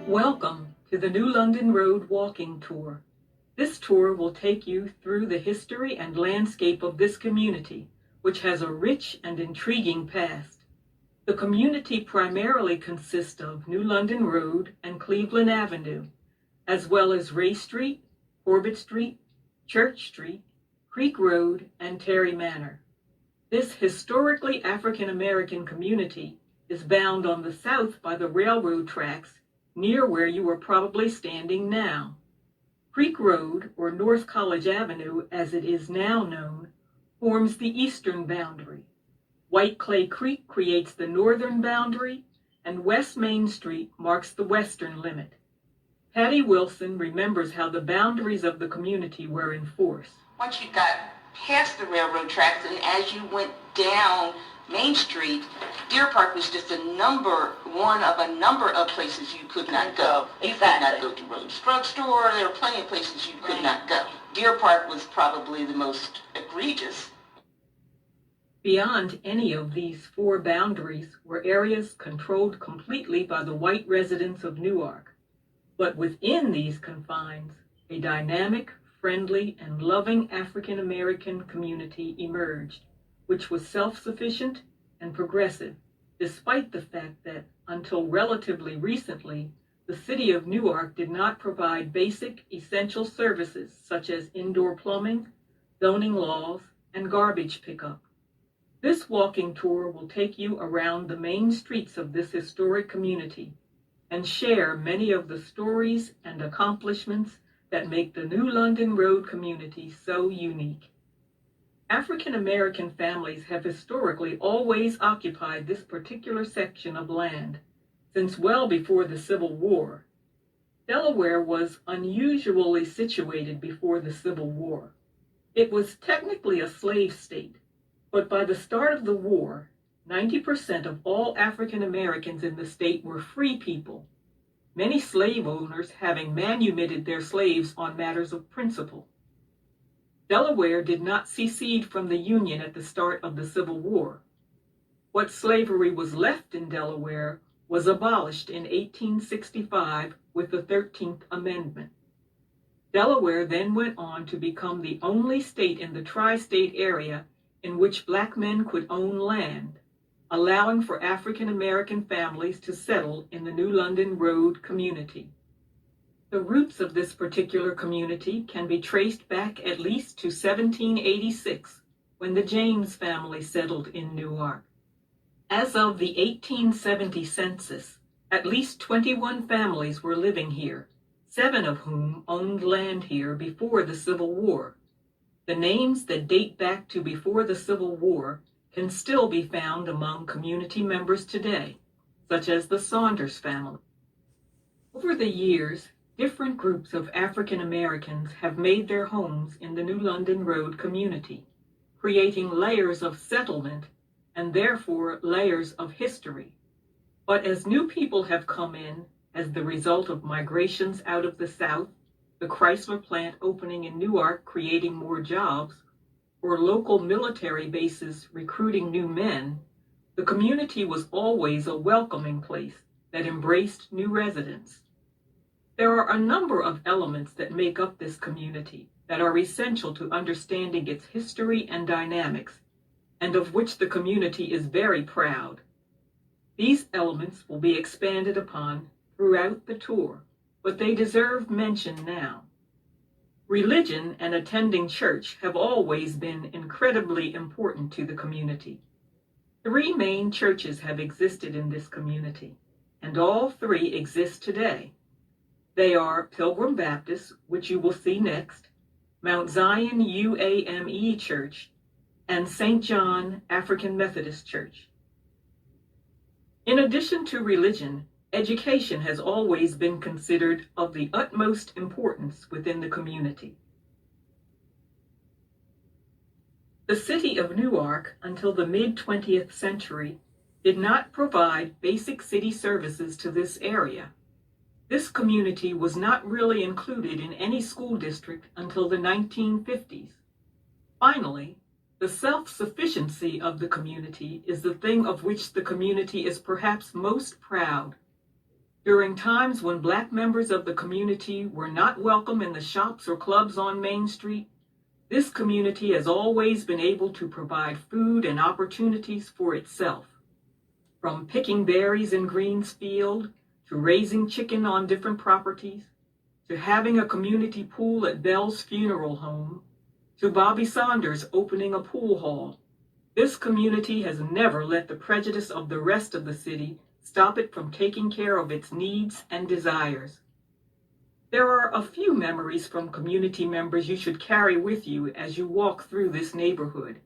Welcome to the New London Road Walking Tour. This tour will take you through the history and landscape of this community, which has a rich and intriguing past. The community primarily consists of New London Road and Cleveland Avenue, as well as Ray Street, Corbett Street, Church Street, Creek Road, and Terry Manor. This historically African American community is bound on the south by the railroad tracks near where you are probably standing now. Creek Road, or North College Avenue as it is now known, forms the eastern boundary. White Clay Creek creates the northern boundary, and West Main Street marks the western limit. Patty Wilson remembers how the boundaries of the community were enforced. Once you got past the railroad tracks and as you went down Main Street, Deer Park was just one of a number of places you could not go. Exactly. You could not go to Rhodes Drugstore. There were plenty of places you could not go. Deer Park was probably the most egregious. Beyond any of these four boundaries were areas controlled completely by the white residents of Newark. But within these confines, a dynamic, friendly, and loving African American community emerged, which was self-sufficient and progressive, despite the fact that, until relatively recently, the city of Newark did not provide basic, essential services such as indoor plumbing, zoning laws, and garbage pickup. This walking tour will take you around the main streets of this historic community and share many of the stories and accomplishments that make the New London Road community so unique. African American families have historically always occupied this particular section of land, since well before the Civil War. Delaware was unusually situated before the Civil War. It was technically a slave state, but by the start of the war, 90% of all African Americans in the state were free people, many slave owners having manumitted their slaves on matters of principle. Delaware did not secede from the Union at the start of the Civil War. What slavery was left in Delaware was abolished in 1865 with the 13th Amendment. Delaware then went on to become the only state in the tri-state area in which Black men could own land, allowing for African American families to settle in the New London Road community. The roots of this particular community can be traced back at least to 1786, when the James family settled in Newark. As of the 1870 census, at least 21 families were living here, 7 of whom owned land here before the Civil War. The names that date back to before the Civil War can still be found among community members today, such as the Saunders family. Over the years, different groups of African Americans have made their homes in the New London Road community, creating layers of settlement and therefore layers of history. But as new people have come in as the result of migrations out of the South, the Chrysler plant opening in Newark creating more jobs, or local military bases recruiting new men, the community was always a welcoming place that embraced new residents. There are a number of elements that make up this community that are essential to understanding its history and dynamics, and of which the community is very proud. These elements will be expanded upon throughout the tour, but they deserve mention now. Religion and attending church have always been incredibly important to the community. 3 main churches have existed in this community, and all 3 exist today. They are Pilgrim Baptist, which you will see next, Mount Zion UAME Church, and St. John African Methodist Church. In addition to religion, education has always been considered of the utmost importance within the community. The city of Newark, until the mid-20th century, did not provide basic city services to this area. This community was not really included in any school district until the 1950s. Finally, the self-sufficiency of the community is the thing of which the community is perhaps most proud. During times when Black members of the community were not welcome in the shops or clubs on Main Street, this community has always been able to provide food and opportunities for itself. From picking berries in Green's Field, to raising chicken on different properties, to having a community pool at Bell's Funeral Home, to Bobby Saunders opening a pool hall, this community has never let the prejudice of the rest of the city stop it from taking care of its needs and desires. There are a few memories from community members you should carry with you as you walk through this neighborhood.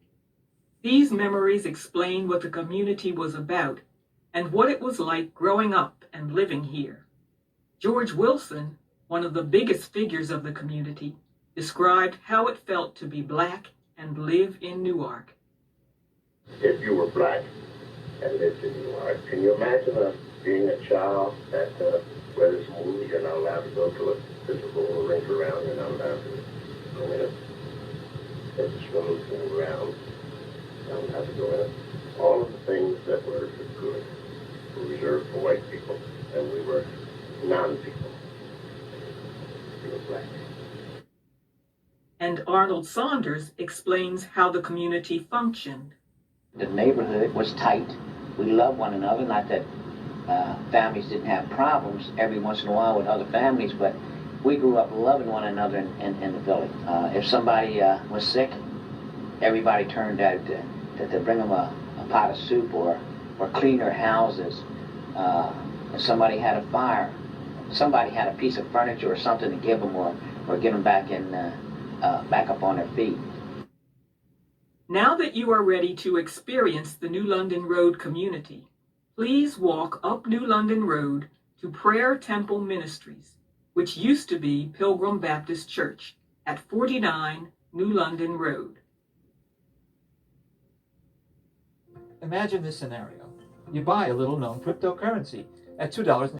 These memories explain what the community was about and what it was like growing up and living here. George Wilson, one of the biggest figures of the community, described how it felt to be Black and live in Newark. If you were Black and lived in Newark, can you imagine being a child at where this movie, you're not allowed to go to it, there's a little rink around, you're not allowed to go in it. There's a swimming pool around, you're not allowed to go in it. All of the things that were good were reserved for white people, and we were non-people. We were Black. And Arnold Saunders explains how the community functioned. The neighborhood was tight. We loved one another, not that families didn't have problems every once in a while with other families, but we grew up loving one another in the village. If somebody was sick, everybody turned out to bring them a pot of soup or clean their houses. If somebody had a fire, somebody had a piece of furniture or something to give them or get them back up on their feet. Now that you are ready to experience the New London Road community, please walk up New London Road to Prayer Temple Ministries, which used to be Pilgrim Baptist Church at 49 New London Road. Imagine this scenario. You buy a little known cryptocurrency at $2.